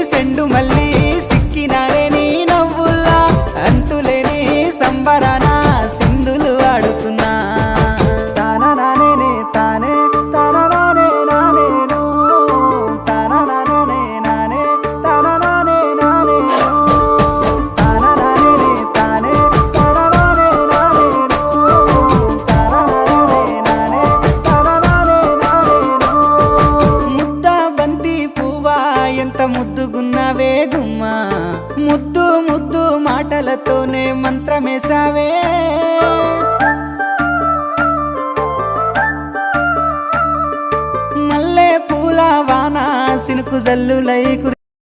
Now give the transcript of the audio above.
సెండు మళ్ళీ సిక్కినారే నీ నవ్వుల్లా అంతులేని సంబరాన సింధులు ఆడుతున్నా తానా నానే తానే తానా నానే నానేను తానా నానే నానే తానా నానే నానేను తానా నానే తానే తానా నానే నానేను తానా నానే నానే తానా నానే నానేను ముద్ద బంతి పువ్వా ఎంత ముద్దుగున్నావే గుమ్మా ముద్దు ముద్దు మాటలతోనే మంత్రమేసావే మల్లె పూల వాన సినుకు జల్లులై